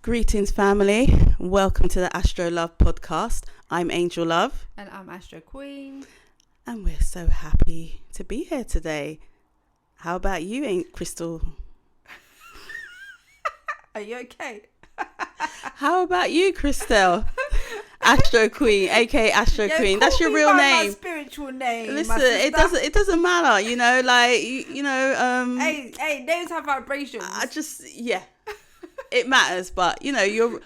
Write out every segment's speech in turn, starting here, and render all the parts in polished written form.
Greetings, family. Welcome to the AstroLove podcast. I'm AngelLove. And I'm AstroQueen. And we're so happy to be here today. How about you, Ain't Crystal? Are you okay? How about you, Crystal? AstroQueen, aka AstroQueen. That's your real name. My spiritual name. Listen, it doesn't matter, you know, like Hey, names have vibrations. It matters, but you know, your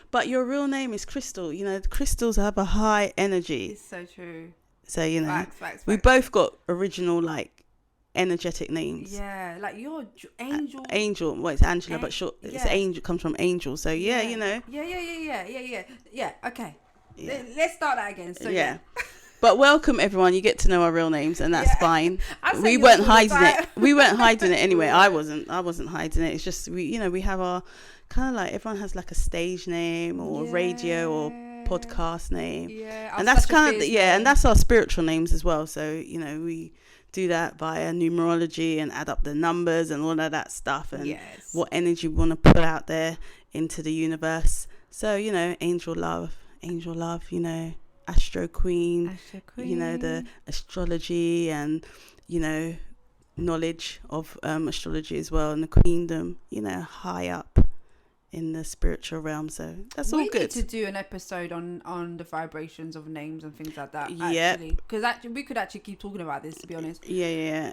real name is Crystal. You know, crystals have a high energy. It's so true. So you know, facts. We both got original energetic names. Yeah, like you're Angel. Angel. Well, it's Angela, but short. Yeah. It's Angel. Comes from Angel. So yeah, you know. Yeah. Okay. Yeah. Let's start that again. So yeah. But welcome everyone. You get to know our real names, and that's fine. We weren't hiding it. We weren't hiding it anyway. I wasn't hiding it. It's just we have our kind of like everyone has like a stage name or radio or podcast name. Yeah. And that's kind of and that's our spiritual names as well. So you know we do that via numerology and add up the numbers and all of that stuff and what energy we want to put out there into the universe. So you know, AngelLove, you know. AstroQueen, you know, the astrology and, you know, knowledge of astrology as well, and the queendom, you know, high up in the spiritual realm. So that's all good. We need to do an episode on the vibrations of names and things like that. Yeah, because we could actually keep talking about this, to be honest. Yeah,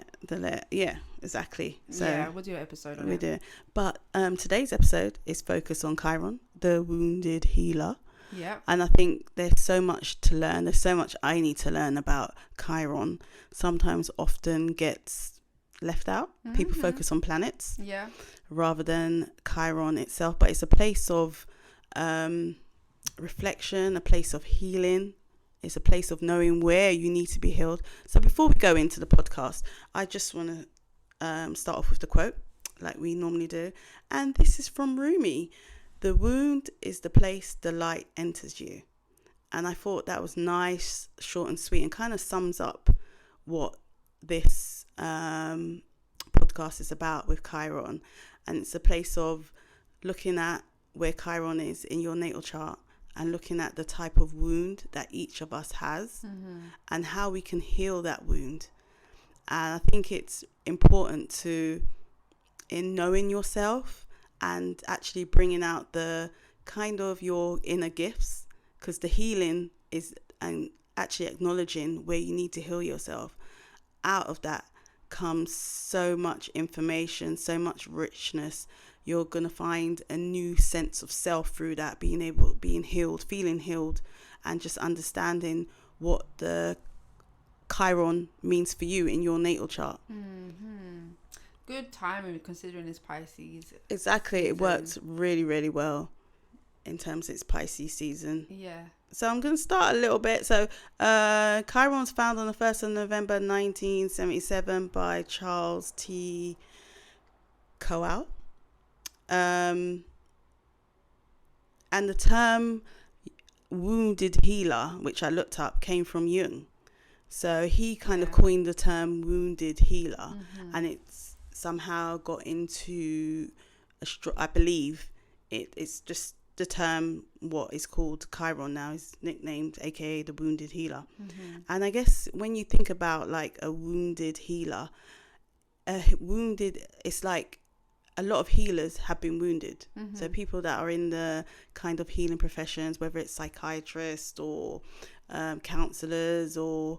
exactly. So yeah, we'll do an episode on it. We do. But today's episode is focused on Chiron, the wounded healer. Yeah. And I think there's so much to learn. There's so much I need to learn about Chiron. Sometimes often gets left out. Mm-hmm. People focus on planets rather than Chiron itself. But it's a place of reflection, a place of healing. It's a place of knowing where you need to be healed. So before we go into the podcast, I just want to start off with the quote like we normally do. And this is from Rumi. The wound is the place the light enters you. And I thought that was nice, short and sweet, and kind of sums up what this podcast is about with Chiron. And it's a place of looking at where Chiron is in your natal chart and looking at the type of wound that each of us has and how we can heal that wound. And I think it's important in knowing yourself, and actually bringing out the kind of your inner gifts, because the healing is and actually acknowledging where you need to heal yourself. Out of that comes so much information, so much richness. You're going to find a new sense of self through that, being healed, feeling healed, and just understanding what the Chiron means for you in your natal chart. Good timing considering it's Pisces. Exactly. It works really, really well in terms of its Pisces season. Yeah. So I'm going to start a little bit. So Chiron's found on the 1st of November 1977 by Charles T. Coal. And the term wounded healer, which I looked up, came from Jung. So he kind of coined the term wounded healer, and it's somehow got into I believe it's just the term what is called Chiron now is nicknamed aka the wounded healer. And I guess when you think about like a wounded healer, it's like a lot of healers have been wounded. So people that are in the kind of healing professions, whether it's psychiatrists or counselors or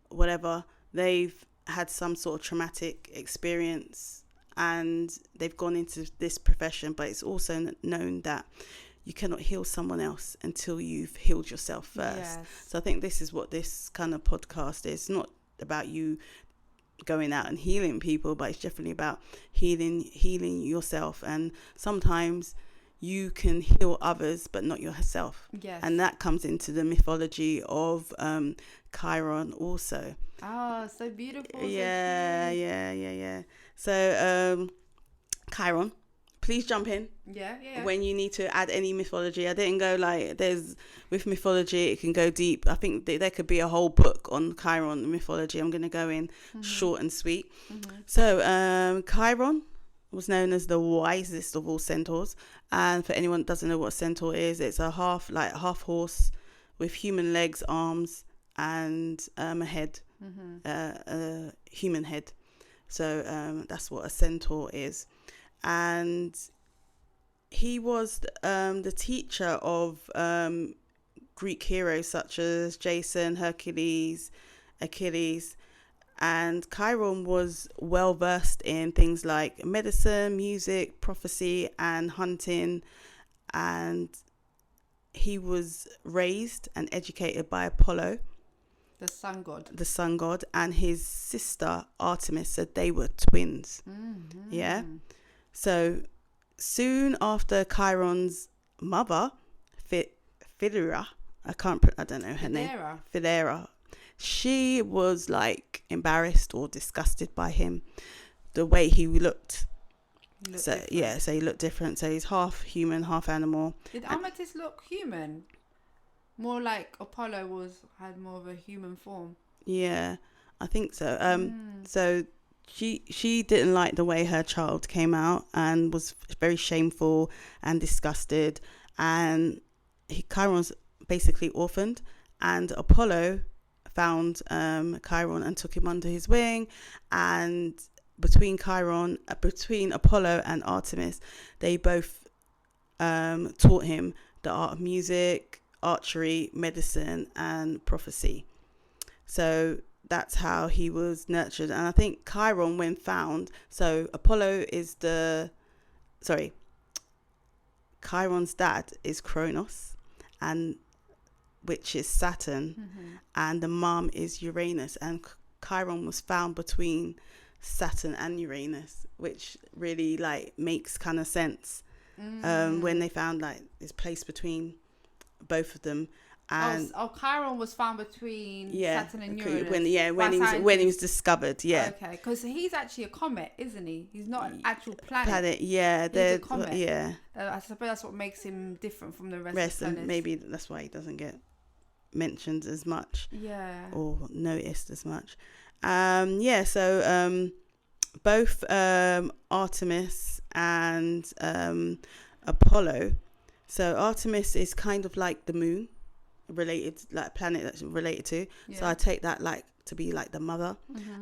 whatever, they've had some sort of traumatic experience and they've gone into this profession. But it's also known that you cannot heal someone else until you've healed yourself first. So I think this is what this kind of podcast is. It's not about you going out and healing people, but it's definitely about healing yourself. And sometimes you can heal others but not yourself. And that comes into the mythology of Chiron also. Oh, so beautiful. Yeah. So Chiron, please jump in. Yeah. When you need to add any mythology. I didn't go like with mythology, it can go deep. I think there could be a whole book on Chiron mythology. I'm going to go in short and sweet. So Chiron was known as the wisest of all centaurs. And for anyone that doesn't know what a centaur is, it's a half horse with human legs, arms, and a head, a human head. So that's what a centaur is. And he was the teacher of Greek heroes such as Jason, Hercules, Achilles. And Chiron was well versed in things like medicine, music, prophecy, and hunting. And he was raised and educated by Apollo, the sun god. The sun god, and his sister Artemis. So they were twins. Mm-hmm. Yeah. So soon after Chiron's mother, Philaera, I don't know her name. Philaera. She was like embarrassed or disgusted by him, the way he looked. So he looked different. So he's half human, half animal. Did Amethyst look human? More like Apollo had more of a human form. Yeah, I think so. So she didn't like the way her child came out and was very shameful and disgusted. And Chiron's basically orphaned, and Apollo found Chiron and took him under his wing. And between Apollo and Artemis, they both taught him the art of music, archery, medicine, and prophecy. So that's how he was nurtured. And I think Chiron, when found, so Chiron's dad is Kronos, and which is Saturn, and the mum is Uranus, and Chiron was found between Saturn and Uranus, which really like makes kind of sense when they found like this place between both of them. And Chiron was found between Saturn and Uranus. When he was discovered, Okay, because he's actually a comet, isn't he? He's not an actual planet. He's a comet. Yeah. I suppose that's what makes him different from the rest of the planets. Maybe that's why he doesn't get mentioned as much. Yeah. Or noticed as much. So both Artemis and Apollo. So Artemis is kind of like the moon, related, like a planet that's related to. So I take that like to be like the mother,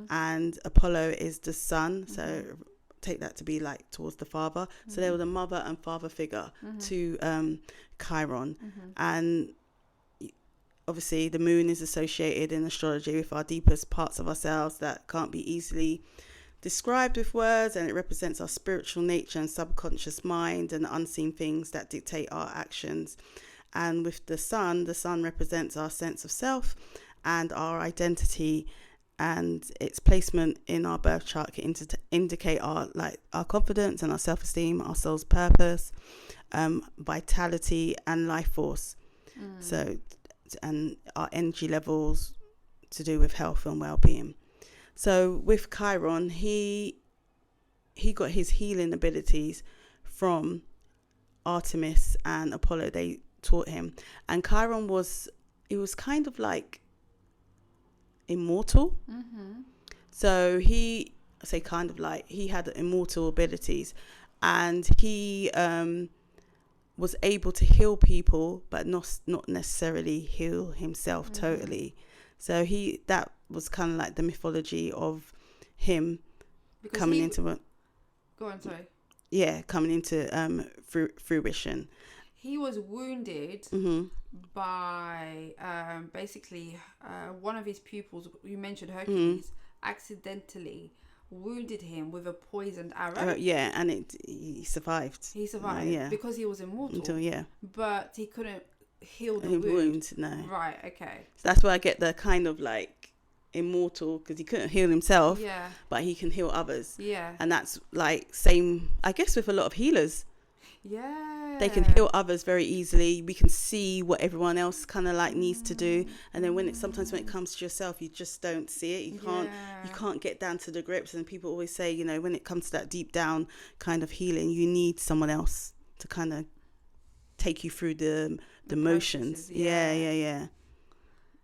and Apollo is the sun. So take that to be like towards the father. So they were the mother and father figure to Chiron. And obviously the moon is associated in astrology with our deepest parts of ourselves that can't be easily described with words, and it represents our spiritual nature and subconscious mind and unseen things that dictate our actions. And with the sun represents our sense of self and our identity, and its placement in our birth chart can indicate our confidence and our self-esteem, our soul's purpose, vitality and life force. So, and our energy levels to do with health and well-being. So with Chiron, he got his healing abilities from Artemis and Apollo. They taught him, and Chiron was kind of like immortal. So he had immortal abilities, and he was able to heal people, but not necessarily heal himself totally. So that was kind of like the mythology of him coming into it. Go on, sorry. Yeah, coming into fruition. He was wounded by basically one of his pupils. You mentioned Hercules accidentally wounded him with a poisoned arrow. And he survived. He survived because he was immortal. But he couldn't heal the wound. No. Right. Okay. So that's where I get the kind of like immortal, because he couldn't heal himself. But he can heal others. And that's like same, I guess, with a lot of healers. They can heal others very easily. We can see what everyone else kind of like needs to do, and then sometimes when it comes to yourself, you just don't see it. You can't get down to the grips. And people always say, you know, when it comes to that deep down kind of healing, you need someone else to kind of take you through the motions.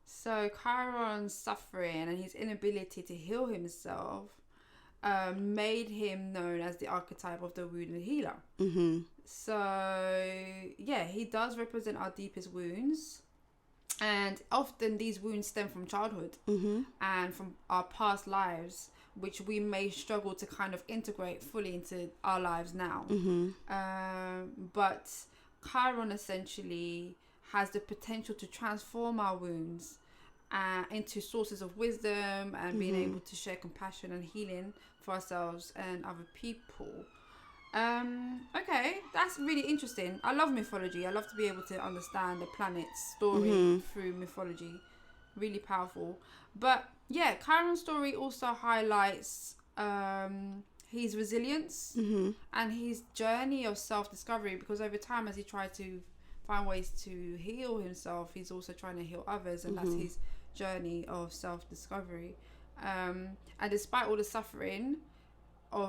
So Chiron's suffering and his inability to heal himself made him known as the archetype of the wounded healer. So yeah, he does represent our deepest wounds, and often these wounds stem from childhood and from our past lives, which we may struggle to kind of integrate fully into our lives now. But Chiron essentially has the potential to transform our wounds into sources of wisdom and being able to share compassion and healing for ourselves and other people. Okay, that's really interesting. I love mythology. I love to be able to understand the planet's story through mythology. Really powerful. But yeah, Chiron's story also highlights his resilience and his journey of self-discovery, because over time, as he tried to find ways to heal himself, he's also trying to heal others, and that's his journey of self-discovery. And despite all the suffering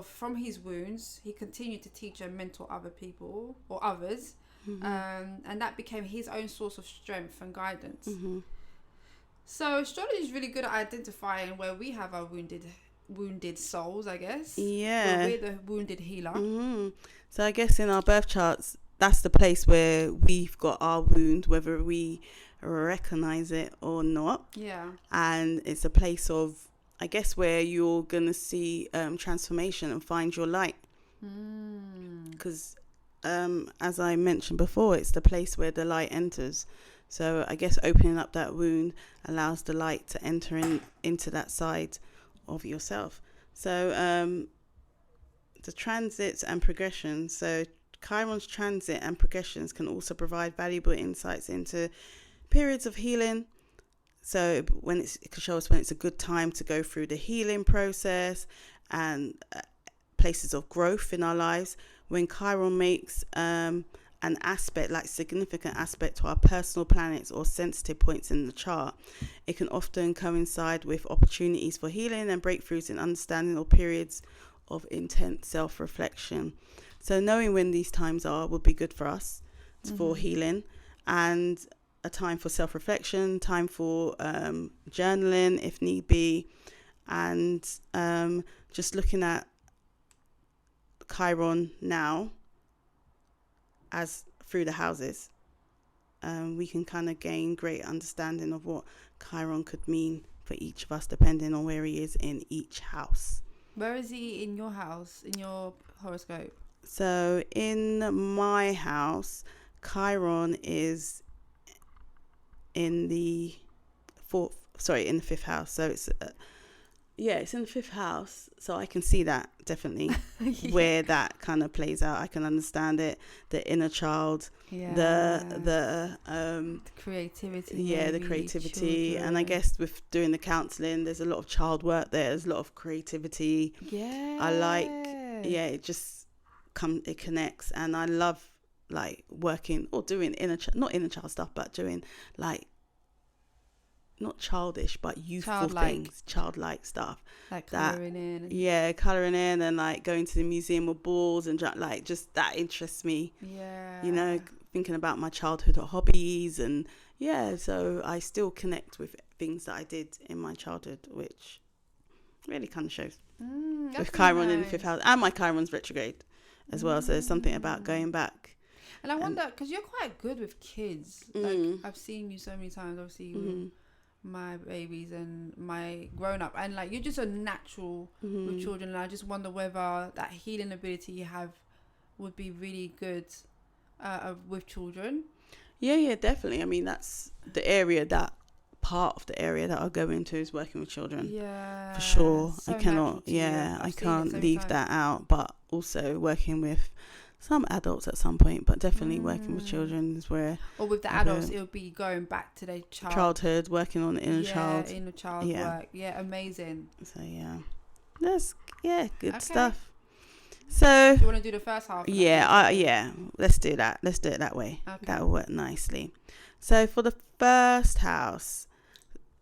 from his wounds, he continued to teach and mentor other people or others, and that became his own source of strength and guidance. So astrology is really good at identifying where we have our wounded souls, I guess. Yeah, where we're the wounded healer. So I guess in our birth charts, that's the place where we've got our wound, whether we recognize it or not. Yeah. And it's a place of, I guess, where you're going to see transformation and find your light. Because as I mentioned before, it's the place where the light enters. So I guess opening up that wound allows the light to enter into that side of yourself. So the transits and progressions. So Chiron's transit and progressions can also provide valuable insights into periods of healing. So it can show us when it's a good time to go through the healing process and places of growth in our lives. When Chiron makes an aspect, like significant aspect to our personal planets or sensitive points in the chart, it can often coincide with opportunities for healing and breakthroughs in understanding or periods of intense self-reflection. So knowing when these times are would be good for us for healing, and a time for self-reflection, time for journaling if need be, and just looking at Chiron now as through the houses, we can kind of gain great understanding of what Chiron could mean for each of us depending on where he is in each house. Where is he in your house, in your horoscope? So in my house, Chiron is in the fifth house. So it's it's in the fifth house. So I can see that definitely where that kind of plays out. I can understand it. The inner child, the creativity. Yeah, the creativity. Children. And I guess with doing the counselling, there's a lot of child work there. There's a lot of creativity. Yeah. I like, it connects, and I love like working or doing not inner child stuff, but doing like not childish but youthful things, childlike stuff, like colouring in and like going to the museum or balls, and like just that interests me, thinking about my childhood or hobbies, and so I still connect with things that I did in my childhood, which really kind of shows with Chiron in the fifth house, and my Chiron's retrograde as well. So there's something about going back. And I wonder, because you're quite good with kids. Like I've seen you so many times, obviously, with my babies and my grown up, and like you're just a natural with children. And I just wonder whether that healing ability you have would be really good with children. Yeah, definitely. I mean, that's part of the area that I'll go into is working with children. Yeah, for sure. So I cannot. I can't leave that out. But also working with some adults at some point, but definitely working with children is where. Or with the adults, it'll be going back to their childhood, working on the inner child. Inner child work. Yeah, amazing. So that's good stuff. So do you want to do the first half? Let's do that. Let's do it that way. Okay. That will work nicely. So for the first house,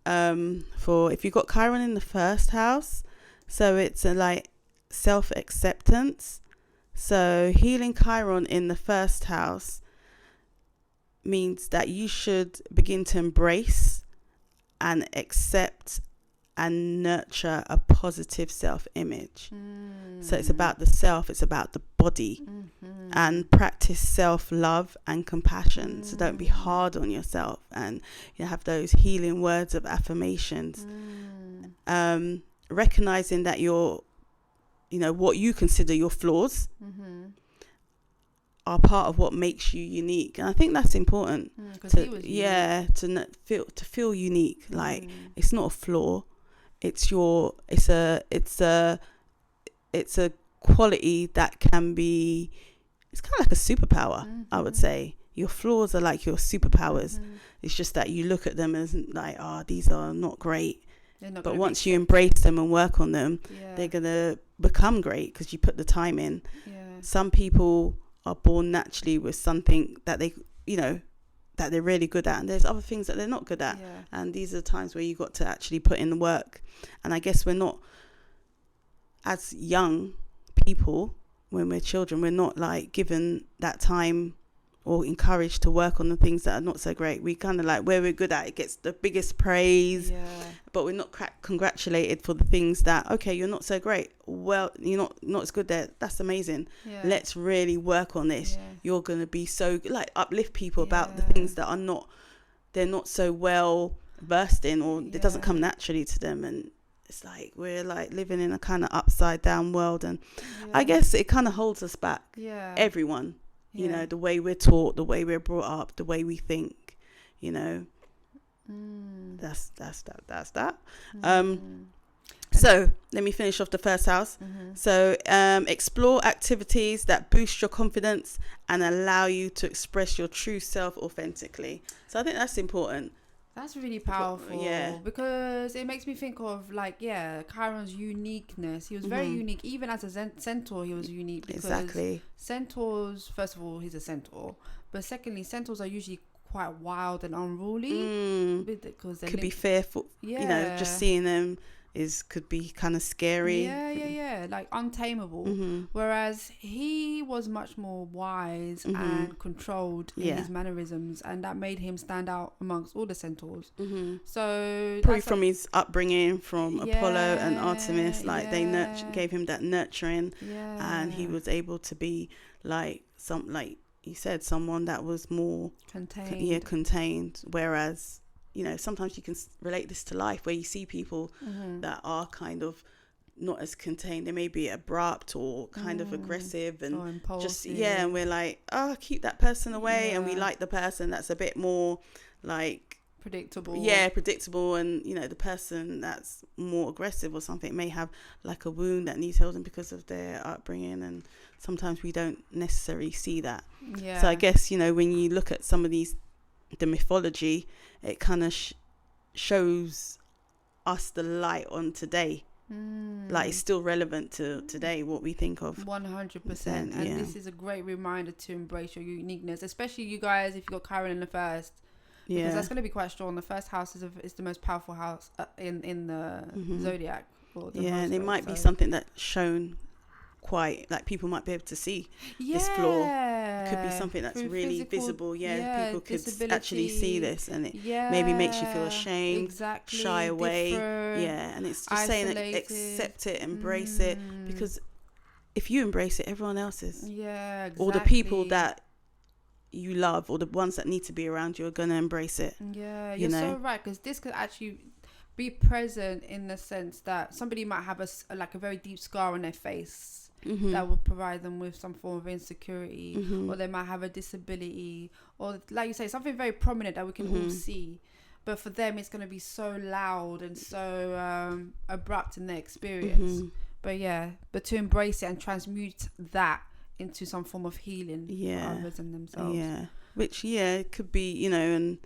for if you've got Chiron in the first house, so it's a like self-acceptance. So healing Chiron in the first house means that you should begin to embrace and accept and nurture a positive self-image. So it's about the self, it's about the body, and practice self-love and compassion. So don't be hard on yourself, and you have those healing words of affirmations. Recognizing that what you consider your flaws are part of what makes you unique, and I think that's important. To feel unique. Like it's not a flaw, it's a quality that can be. It's kind of like a superpower. I would say your flaws are like your superpowers. It's just that you look at them as like, these are not great. But once you embrace them and work on them, they're gonna become great because you put the time in. Some people are born naturally with something that they that they're really good at, and there's other things that they're not good at, and these are the times where you got to actually put in the work. And I guess we're not, as young people, when we're children, we're not like given that time or encouraged to work on the things that are not so great. We kind of like where we're good at, it gets the biggest praise, but we're not congratulated for the things that, okay, you're not so great. Well, you're not as good there. That's amazing. Let's really work on this. You're going to be so like uplift people about the things that they're not so well versed in, or it doesn't come naturally to them. And it's like we're like living in a kind of upside down world, and I guess it kind of holds us back. Everyone. The way we're taught, the way we're brought up, the way we think, that's that. So let me finish off the first house. So explore activities that boost your confidence and allow you to express your true self authentically. So I think that's important. That's really powerful. Because it makes me think of Chiron's uniqueness. He was very unique. Even as a centaur, he was unique. Because centaurs, first of all, he's a centaur. But secondly, centaurs are usually quite wild and unruly. Because they could be fearful. Just seeing them could be kind of scary. Like untamable. Whereas he was much more wise and controlled in his mannerisms, and that made him stand out amongst all the centaurs. So probably from his upbringing from Apollo and Artemis, they gave him that nurturing, and he was able to be like you said, someone that was more contained. Whereas sometimes you can relate this to life, where you see people that are kind of not as contained. They may be abrupt or kind of aggressive and just and we're like, keep that person away, and we like the person that's a bit more like predictable. And the person that's more aggressive or something may have like a wound that needs healing because of their upbringing, and sometimes we don't necessarily see that. So I guess when you look at some of the mythology, it kind of shows us the light on today. Like it's still relevant to today, what we think of. 100%. And this is a great reminder to embrace your uniqueness, especially you guys if you got Chiron in the first, because that's going to be quite strong. The first house is the most powerful house in the zodiac. And it might be something that's shown quite, like people might be able to see this flaw. Could be something that's really visible. People could actually see this, and it maybe makes you feel ashamed, shy away. And it's just saying that accept it, embrace it, because if you embrace it, everyone else is. Or the people that you love, or the ones that need to be around you, are gonna embrace it. You're so right, because this could actually be present in the sense that somebody might have a very deep scar on their face. That will provide them with some form of insecurity, or they might have a disability, or like you say, something very prominent that we can all see, but for them it's going to be so loud and so abrupt in their experience. But to embrace it and transmute that into some form of healing for others and themselves. Which it could be, and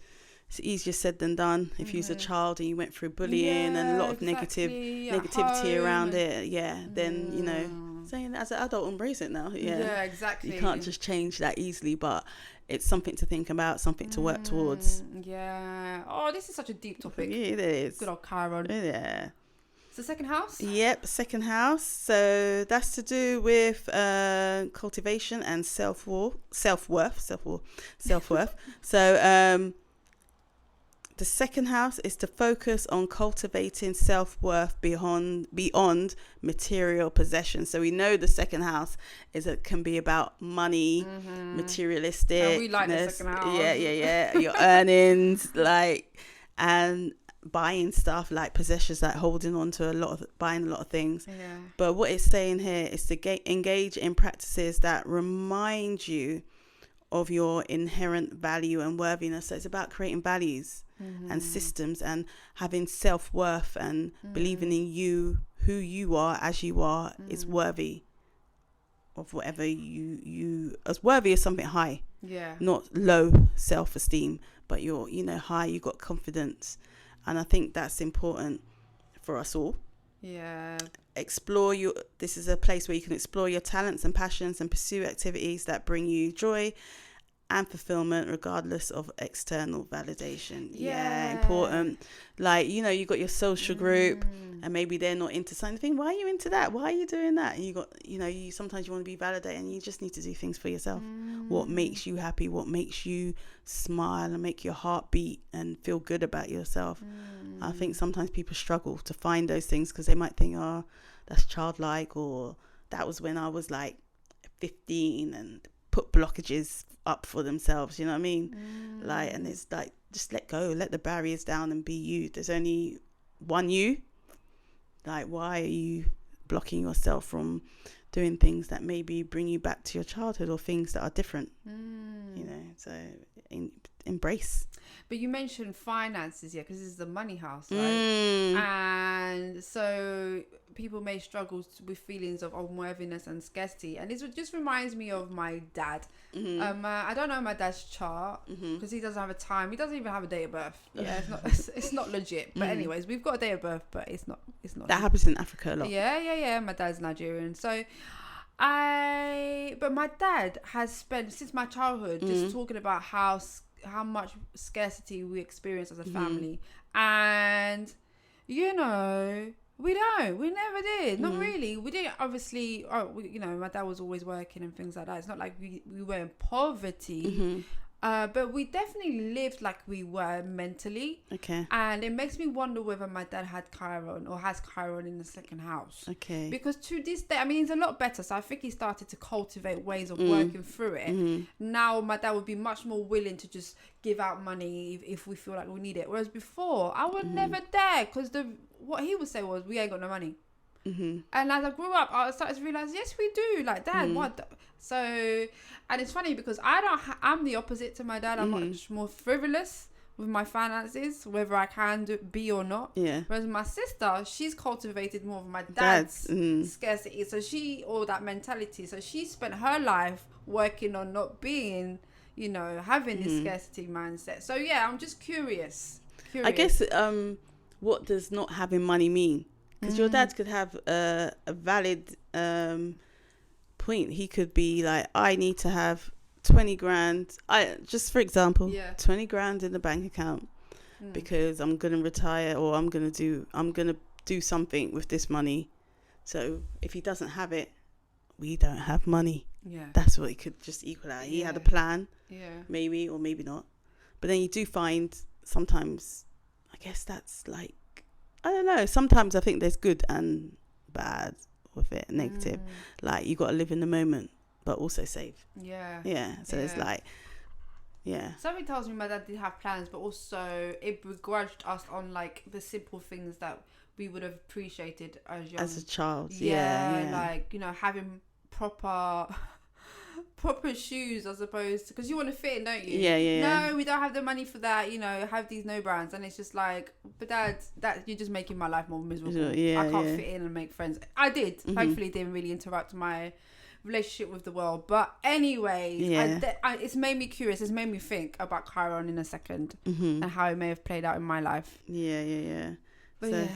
it's easier said than done. If you was a child and you went through bullying and a lot of negativity around it, then saying that as an adult, embrace it now. You can't just change that easily, but it's something to think about, something to work towards. This is such a deep topic. It is. Good old Chiron. It's the second house. Second house. So that's to do with cultivation and self-worth. So the second house is to focus on cultivating self-worth beyond material possessions. So we know the second house can be about money, materialistic. And we like the second house. Yeah. Your earnings, and buying stuff, like possessions, like holding on to buying a lot of things. Yeah. But what it's saying here is to engage in practices that remind you of your inherent value and worthiness. So it's about creating values and systems and having self-worth and believing in you, who you are as you are is worthy of whatever you as worthy as something high. Yeah. Not low self-esteem, but you're, high, you got confidence. And I think that's important for us all. Yeah. This is a place where you can explore your talents and passions and pursue activities that bring you joy and fulfillment regardless of external validation. Yeah, important. Like, you got your social group and maybe they're not into something. Why are you into that? Why are you doing that? And you got, sometimes you want to be validated and you just need to do things for yourself. What makes you happy? What makes you smile and make your heart beat and feel good about yourself? I think sometimes people struggle to find those things because they might think, oh, that's childlike, or that was when I was like 15, and put blockages up for themselves, you know what I mean? And it's like, just let go, let the barriers down and be you. There's only one you. Like, why are you blocking yourself from doing things that maybe bring you back to your childhood, or things that are different? So embrace. But you mentioned finances, because this is the money house, right? And so people may struggle with feelings of unworthiness and scarcity. And this just reminds me of my dad. I don't know my dad's chart because he doesn't have a time. He doesn't even have a date of birth. Yeah, it's not legit. But anyways, we've got a date of birth, but it's not. That happens in Africa a lot. Yeah. My dad's Nigerian, so. But my dad has spent since my childhood just talking about how much scarcity we experience as a family, and we never did. Not really. We didn't, obviously. My dad was always working and things like that. It's not like we were in poverty. But we definitely lived like we were mentally. Okay. And it makes me wonder whether my dad had Chiron or has Chiron in the second house. Okay. Because to this day, he's a lot better. So I think he started to cultivate ways of working through it. Now my dad would be much more willing to just give out money if we feel like we need it. Whereas before, I would never dare, because what he would say was, we ain't got no money. And as I grew up, I started to realize, yes, we do. Like, Dad, what? So, and it's funny because I'm the opposite to my dad. I'm much more frivolous with my finances, whether I can be or not. Yeah. Whereas my sister, she's cultivated more of my dad's scarcity. So or that mentality. So she spent her life working on not being, having this scarcity mindset. So yeah, I'm just curious. I guess, what does not having money mean? Because your dad could have a valid point. He could be like, I need to have 20 grand. Just for example, 20 grand in the bank account because I'm going to retire, or I'm going to do something with this money. So if he doesn't have it, we don't have money. Yeah. That's what it could just equal out. He had a plan. Yeah. Maybe or maybe not. But then you do find sometimes, I guess that's like, I don't know. Sometimes I think there's good and bad with it, negative. Like, you got to live in the moment, but also save. Yeah. Yeah. So it's like, something tells me my dad did have plans, but also it begrudged us on like the simple things that we would have appreciated as a child. Yeah. Like, having proper shoes, I suppose, because you want to fit in, don't you? Yeah. No, we don't have the money for that. Have these no brands, and it's just like, but Dad, you're just making my life more miserable. I can't fit in and make friends. I did. Thankfully, it didn't really interrupt my relationship with the world. But anyways, it's made me curious. It's made me think about Chiron in a second and how it may have played out in my life. Yeah. But so,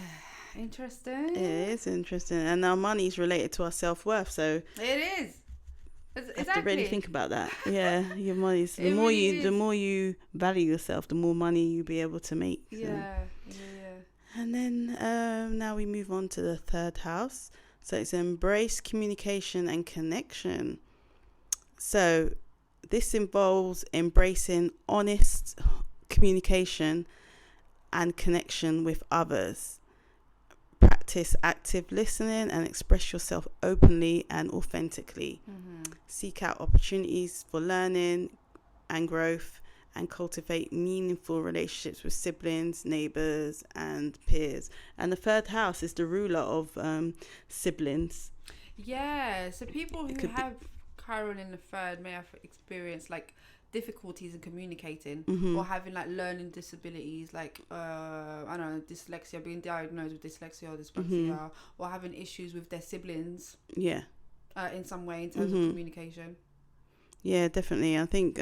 interesting. It is interesting, and our money is related to our self-worth. So it is. Exactly. Have to really think about that. Yeah, your money. The more you value yourself, the more money you'll be able to make. So. Yeah. And then now we move on to the third house. So it's embrace communication and connection. So this involves embracing honest communication and connection with others. Practice active listening and express yourself openly and authentically. Seek out opportunities for learning and growth, and cultivate meaningful relationships with siblings, neighbours and peers. And the third house is the ruler of siblings. Yeah, so people who have Chiron in the third may have experienced like difficulties in communicating, or having like learning disabilities, like I don't know, dyslexia, being diagnosed with dyslexia or dyspraxia, or having issues with their siblings. Yeah. In some way, in terms of communication. Yeah, definitely. I think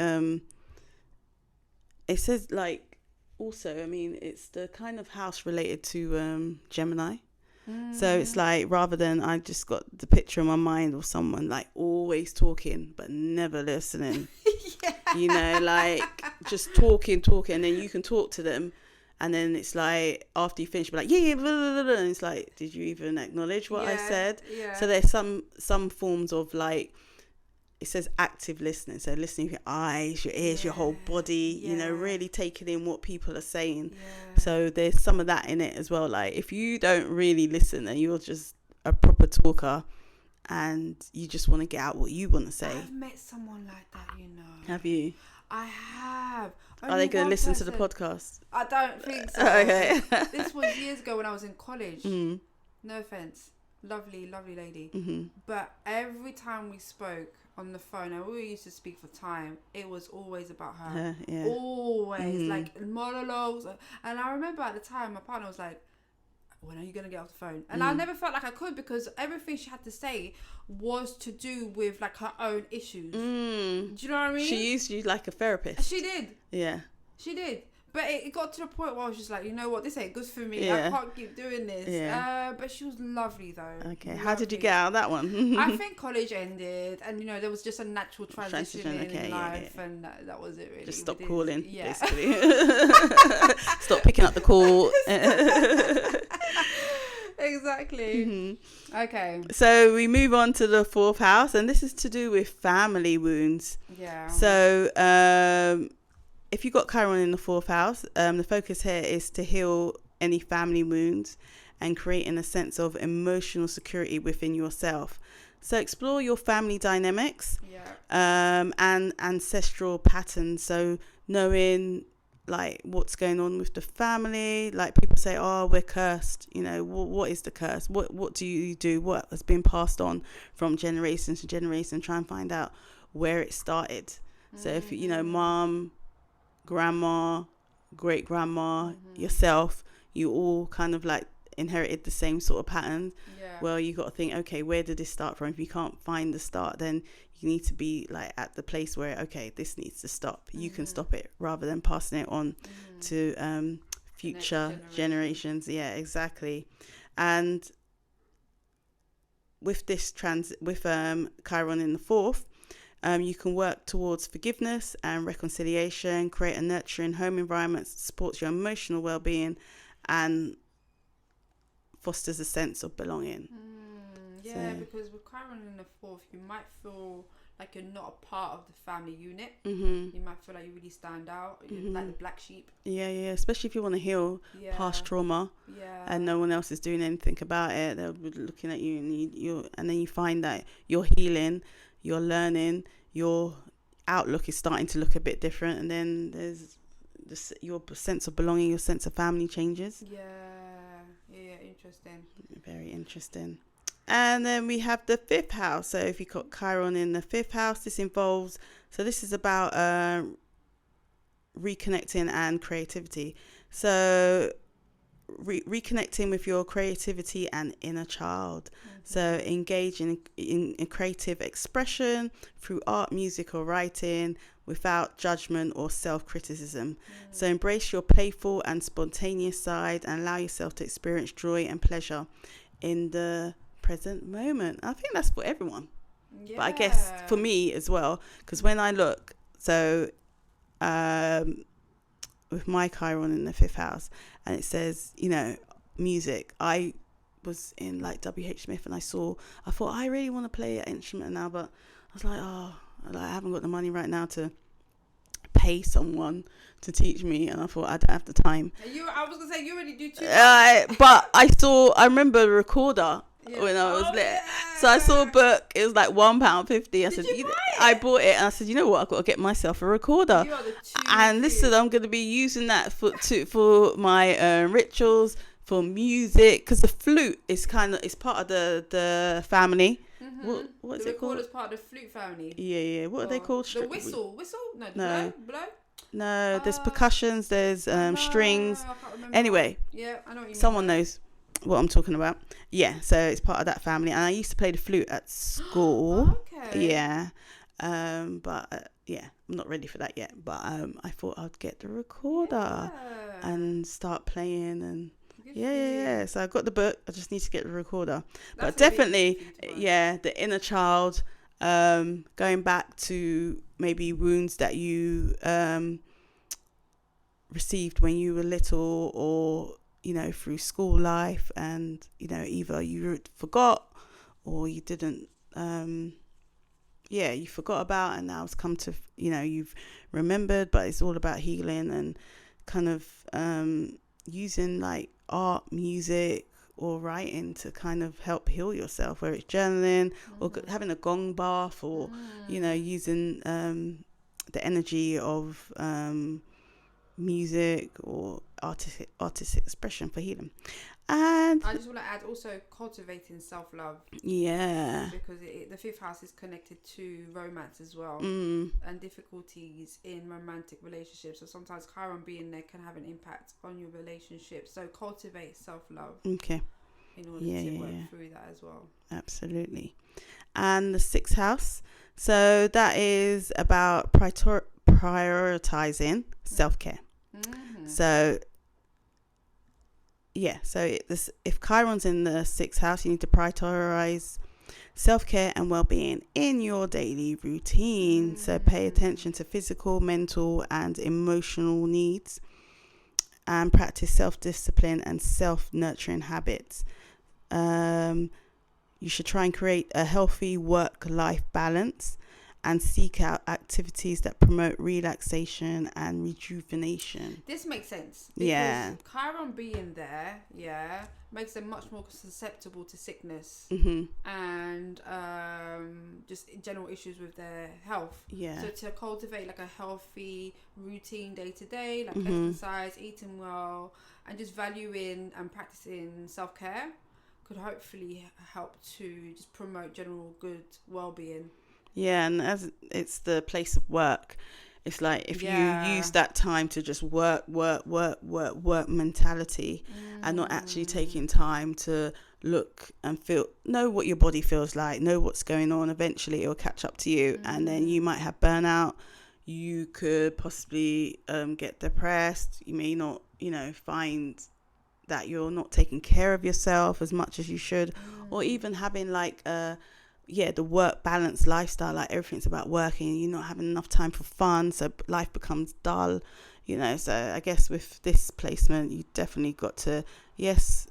it says like also, I mean, it's the kind of house related to Gemini. So it's like, rather than, I just got the picture in my mind of someone like always talking but never listening. You know, like just talking, and then you can talk to them, and then it's like after you finish, be like, yeah, blah, blah, blah, and it's like, did you even acknowledge what I said? So there's some forms of like, it says active listening, so listening with your eyes, your ears, your whole body, you know, really taking in what people are saying. So there's some of that in it as well. Like if you don't really listen and you're just a proper talker and you just want to get out what you want to say. I've met someone like that, you know. Have you? I have. Are they going to listen to the podcast? I don't think so. Okay. This was years ago when I was in college. No offense. Lovely lady. But every time we spoke on the phone, and we used to speak for time, it was always about her. Always. Like monologues. And I remember at the time, my partner was like, when are you going to get off the phone? And I never felt like I could, because everything she had to say was to do with like her own issues. Do you know what I mean? She used you like a therapist. She did. Yeah. She did. But it got to the point where I was just like, you know what, this ain't good for me. I can't keep doing this. But she was lovely though. Okay. How did you get out of that one? I think college ended, and you know, there was just a natural transition in life, and that was it really. Just stop calling, basically. Stop picking up the call. Exactly. Okay. So we move on to the fourth house, and this is to do with family wounds. Yeah. So if you got Chiron in the fourth house, the focus here is to heal any family wounds and creating a sense of emotional security within yourself. So explore your family dynamics and ancestral patterns. So knowing like what's going on with the family, like people say, oh, we're cursed. You know, what is the curse? What do you do? What has been passed on from generation to generation? Try and find out where it started. So if you know, mom, grandma, great grandma, yourself, you all kind of like inherited the same sort of pattern. Well, you got to think, okay, where did this start from? If you can't find the start, then you need to be like at the place where, okay, this needs to stop. You can stop it, rather than passing it on to future generations. Yeah, exactly. And with this Chiron in the fourth, you can work towards forgiveness and reconciliation, create a nurturing home environment that supports your emotional well-being and fosters a sense of belonging. Because with Chiron in the fourth, you might feel like you're not a part of the family unit. You might feel like you really stand out, you're like the black sheep. Especially if you want to heal past trauma and no one else is doing anything about it. They'll be looking at you, and then you find that you're healing, you're learning, your outlook is starting to look a bit different, and then there's your sense of belonging, your sense of family changes. Interesting. Very interesting. And then we have the fifth house. So if you got Chiron in the fifth house, this is about reconnecting and creativity. So reconnecting with your creativity and inner child. So engage in creative expression through art, music or writing without judgment or self-criticism. So embrace your playful and spontaneous side and allow yourself to experience joy and pleasure in the present moment. I think that's for everyone. But I guess for me as well, because when I look, so with my Chiron in the fifth house, and it says, you know, music. I was in like WH Smith, and I thought I really want to play an instrument now, but I was like, I haven't got the money right now to pay pay someone to teach me, and I thought I don't have the time. I was gonna say you already do too. But I remember the recorder when I was there. So I saw a book. It was like £1.50. I said, I bought it, and I said, you know what? I've got to get myself a recorder. You are the and listen, I'm going to be using that for my rituals, for music, because the flute is it's part of the family. Mm-hmm. What is it called? The recorder's part of the flute family. Yeah. What are they called? The whistle. No. Blow. No, there's percussions. There's strings. I can't remember. Anyway, yeah, I know what you mean. Someone knows what I'm talking about. Yeah, so it's part of that family, and I used to play the flute at school. Okay. Yeah, but I'm not ready for that yet. But I thought I'd get the recorder and start playing, and yeah. So I got the book. I just need to get the recorder. But definitely, the inner child, going back to maybe wounds that you received when you were little, or through school life, and either you forgot or you didn't you forgot about, and now it's come to you've remembered. But it's all about healing and kind of using like art, music, or writing to kind of help heal yourself, whether it's journaling or having a gong bath, or using the energy of music or artistic expression for healing. And I just want to add also cultivating self-love. Yeah. Because the fifth house is connected to romance as well, and difficulties in romantic relationships. So sometimes Chiron being there can have an impact on your relationship. So cultivate self-love. Okay. In order to work through that as well. Absolutely. And the sixth house. So that is about prioritizing self-care. Mm-hmm. So if Chiron's in the sixth house, you need to prioritize self-care and well-being in your daily routine. So pay attention to physical, mental, and emotional needs, and practice self-discipline and self-nurturing habits. You should try and create a healthy work-life balance, and seek out activities that promote relaxation and rejuvenation. This makes sense. Because Chiron being there, makes them much more susceptible to sickness and just general issues with their health. Yeah. So to cultivate like a healthy routine day to day, like exercise, eating well, and just valuing and practicing self-care could hopefully help to just promote general good well-being. Yeah, and as it's the place of work, it's like if you use that time to just work mentality, and not actually taking time to look and know what your body feels like, know what's going on, eventually it will catch up to you, and then you might have burnout. You could possibly get depressed. You may not, find that you're not taking care of yourself as much as you should, or even having like the work balance lifestyle, like everything's about working, you're not having enough time for fun, so life becomes dull, so I guess with this placement you definitely got to, there's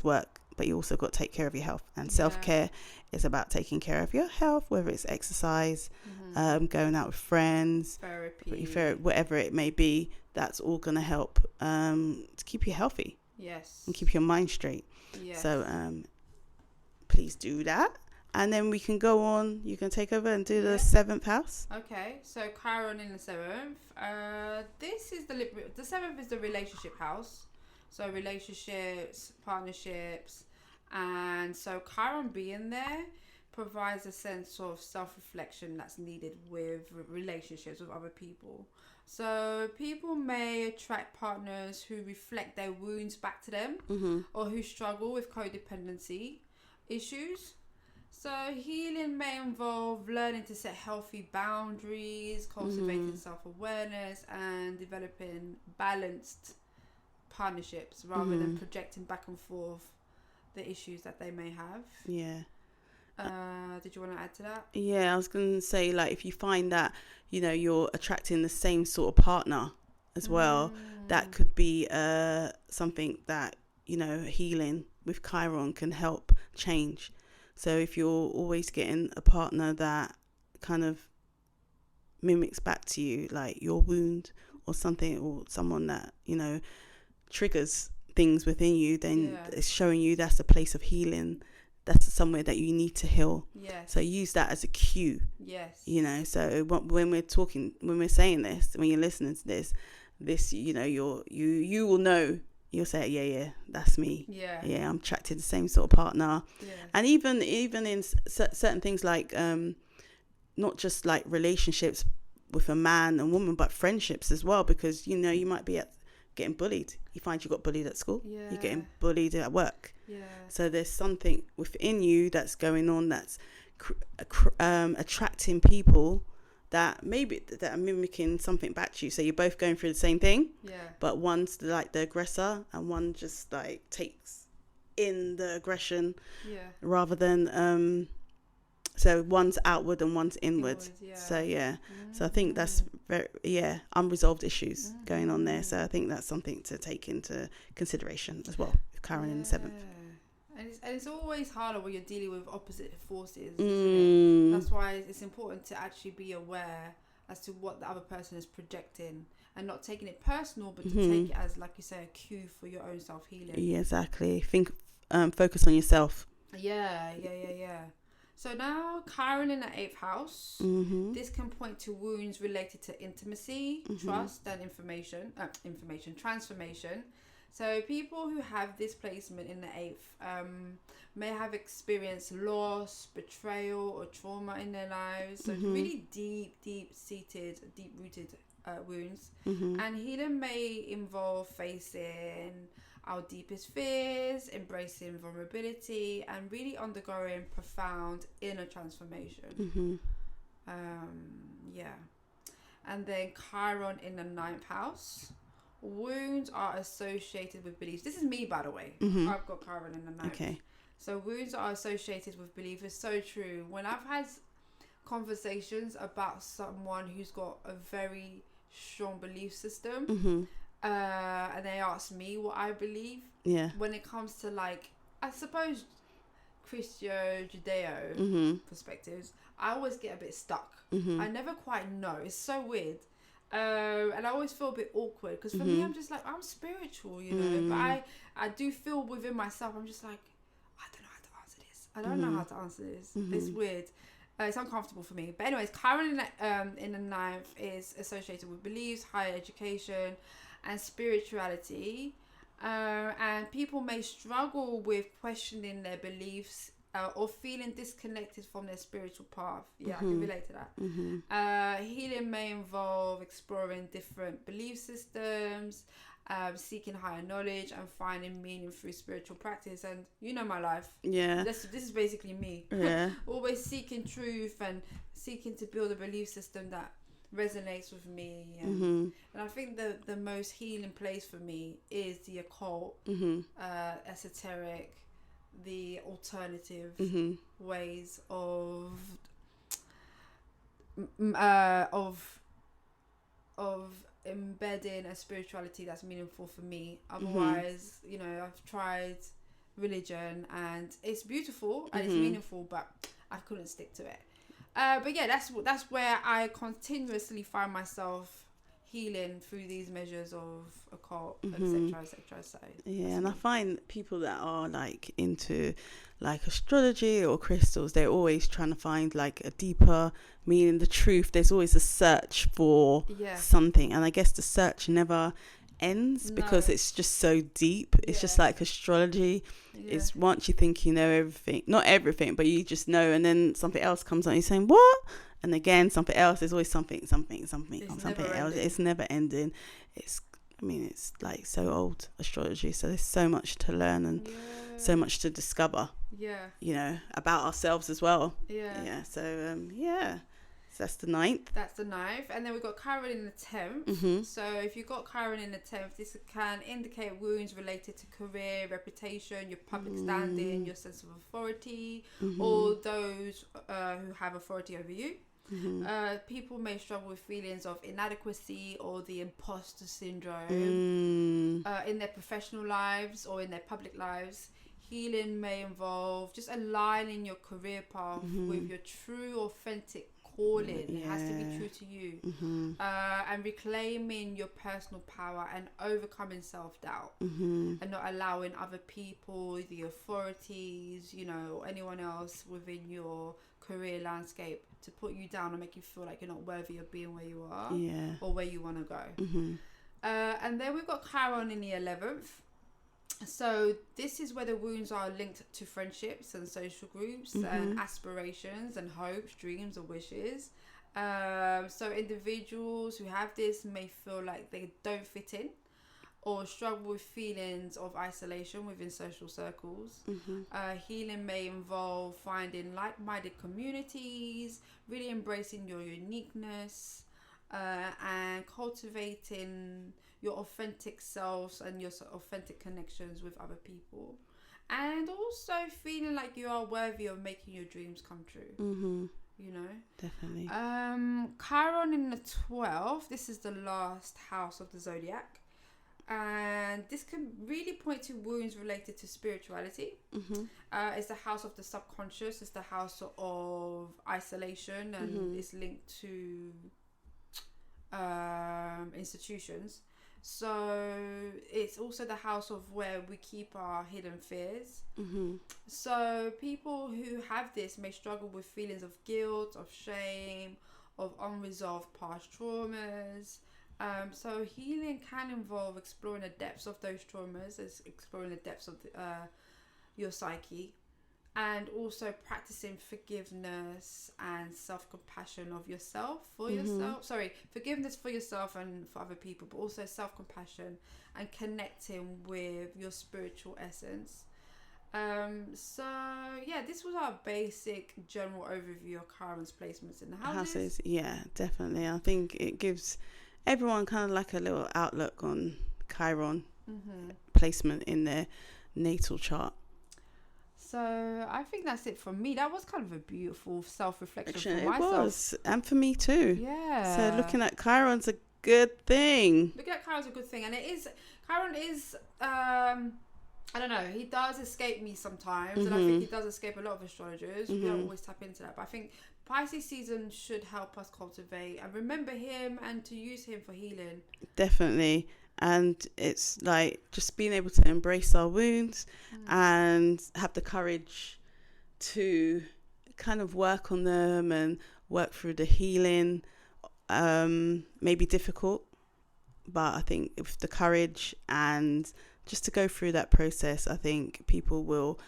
work, but you also got to take care of your health, and self-care is about taking care of your health, whether it's exercise, going out with friends, therapy, whatever it may be. That's all going to help to keep you healthy, and keep your mind straight. So please do that. And then we can go on. You can take over and do the seventh house. Okay, so Chiron in the seventh. This is the seventh is the relationship house. So relationships, partnerships, and so Chiron being there provides a sense of self-reflection that's needed with relationships with other people. So people may attract partners who reflect their wounds back to them, or who struggle with codependency issues. So healing may involve learning to set healthy boundaries, cultivating self-awareness, and developing balanced partnerships rather than projecting back and forth the issues that they may have. Did you want to add to that? I was going to say, like, if you find that you're attracting the same sort of partner as well, that could be something that healing with Chiron can help change. So if you're always getting a partner that kind of mimics back to you, like your wound or something, or someone that, you know, triggers things within you, then it's showing you that's a place of healing. That's somewhere that you need to heal. Yes. So use that as a cue. Yes. You know, so when we're saying this, when you're listening to this, you know, you will know. You'll say, yeah, that's me. Yeah, I'm attracted to the same sort of partner. Yeah. And even in certain things like not just like relationships with a man and woman, but friendships as well, because, you know, you might be getting bullied. You find you got bullied at school. Yeah. You're getting bullied at work. Yeah. So there's something within you that's going on that's attracting people that maybe that are mimicking something back to you. So you're both going through the same thing. Yeah. But one's like the aggressor and one just like takes in the aggression. Yeah. Rather than so one's outward and one's inward. So yeah. So I think that's very unresolved issues going on there. So I think that's something to take into consideration as well with Chiron in the 7th. And it's always harder when you're dealing with opposite forces, isn't it? That's why it's important to actually be aware as to what the other person is projecting and not taking it personal, but to take it as, like you say, a cue for your own self-healing. Yeah, exactly. Focus on yourself. Yeah. So now, Chiron in the 8th house. This can point to wounds related to intimacy, trust, and transformation. So people who have this placement in the 8th may have experienced loss, betrayal, or trauma in their lives. So really deep-seated, deep-rooted wounds. And healing may involve facing our deepest fears, embracing vulnerability, and really undergoing profound inner transformation. And then Chiron in the 9th house. Wounds are associated with beliefs. This is me, by the way. I've got Chiron in the 9th. Okay. So wounds are associated with belief. It's so true. When I've had conversations about someone who's got a very strong belief system, and they ask me what I believe, when it comes to, like, I suppose Judeo perspectives, I always get a bit stuck. I never quite know. It's so weird. And I always feel a bit awkward because for me, I'm just like, I'm spiritual, you know, but I do feel within myself, I'm just like, I don't know how to answer this. I don't know how to answer this. It's weird. It's uncomfortable for me. But anyways, Chiron in the 9th is associated with beliefs, higher education, and spirituality. And people may struggle with questioning their beliefs or feeling disconnected from their spiritual path. I can relate to that. Healing may involve exploring different belief systems, seeking higher knowledge, and finding meaning through spiritual practice. And you know my life. Yeah. This is basically me. Yeah. Always seeking truth and seeking to build a belief system that resonates with me. And I think the most healing place for me is the occult, esoteric, the alternative ways of embedding a spirituality that's meaningful for me. Otherwise, you know, I've tried religion and it's beautiful and it's meaningful, but I couldn't stick to it. But yeah, that's where I continuously find myself healing through these measures of occult, etc. So and I find people that are like into like astrology or crystals, they're always trying to find like a deeper meaning, the truth. There's always a search for something, and I guess the search never ends because it's just so deep. It's just like astrology. It's once you think you know everything, not everything, but you just know, and then something else comes on, you're saying what? And again, something else. There's always something else. It's never ending. It's like so old, astrology. So there's so much to learn and so much to discover. Yeah. You know, about ourselves as well. Yeah. Yeah. So So that's the 9th. And then we've got Chiron in the 10th. So if you've got Chiron in the 10th, this can indicate wounds related to career, reputation, your public standing, your sense of authority, or those who have authority over you. People may struggle with feelings of inadequacy or the imposter syndrome in their professional lives or in their public lives. Healing may involve just aligning your career path with your true, authentic calling. It has to be true to you. And reclaiming your personal power and overcoming self-doubt, and not allowing other people, the authorities, you know, anyone else within your career landscape to put you down and make you feel like you're not worthy of being where you are or where you want to go. And then we've got Chiron in the 11th. So this is where the wounds are linked to friendships and social groups and aspirations and hopes, dreams or wishes. So individuals who have this may feel like they don't fit in or struggle with feelings of isolation within social circles. Healing may involve finding like-minded communities, really embracing your uniqueness, and cultivating your authentic selves and your authentic connections with other people, and also feeling like you are worthy of making your dreams come true. You know, definitely. Chiron in the 12th, this is the last house of the zodiac, and this can really point to wounds related to spirituality. It's the house of the subconscious, it's the house of isolation, and it's linked to institutions. So it's also the house of where we keep our hidden fears. So people who have this may struggle with feelings of guilt, of shame, of unresolved past traumas. So healing can involve exploring the depths of those traumas, as exploring the depths of your psyche, and also practicing forgiveness and self-compassion of yourself for yourself. Forgiveness for yourself and for other people, but also self-compassion and connecting with your spiritual essence. So yeah, this was our basic general overview of Chiron's placements in the houses. Yeah, definitely. I think it gives everyone kind of like a little outlook on Chiron placement in their natal chart. So I think that's it from me. That was kind of a beautiful self-reflection for myself. It was, and for me too. Yeah. So looking at Chiron's a good thing. Looking at Chiron's a good thing, and it is. Chiron is. I don't know. He does escape me sometimes, and I think he does escape a lot of astrologers. We don't always tap into that, but I think Pisces season should help us cultivate and remember him, and to use him for healing. Definitely. And it's like just being able to embrace our wounds and have the courage to kind of work on them and work through the healing. May be difficult, but I think with the courage and just to go through that process, I think people will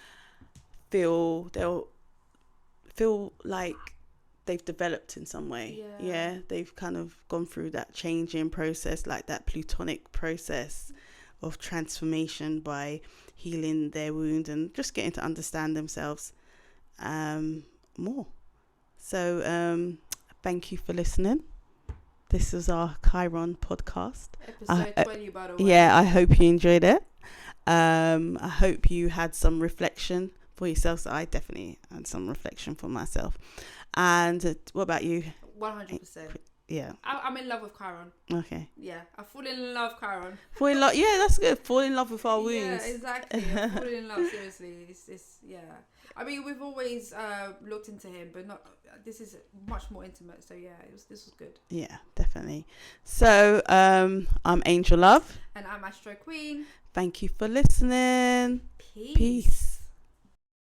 they'll feel like they've developed in some way. They've kind of gone through that changing process, like that plutonic process of transformation by healing their wound and just getting to understand themselves more. So thank you for listening. This was our Chiron podcast, episode 20, by the way. I hope you enjoyed it. I hope you had some reflection for yourself. So I definitely had some reflection for myself. And what about you? 100%. Yeah. I'm in love with Chiron. Okay. Yeah, I fall in love, Chiron. Fall in love. Yeah, that's good. Fall in love with our wounds. Yeah, exactly. I fall in love. Seriously, it's yeah. I mean, we've always looked into him, but not. This is much more intimate. So yeah, this was good. Yeah, definitely. So I'm AngelLove, and I'm AstroQueen. Thank you for listening. Peace. Peace.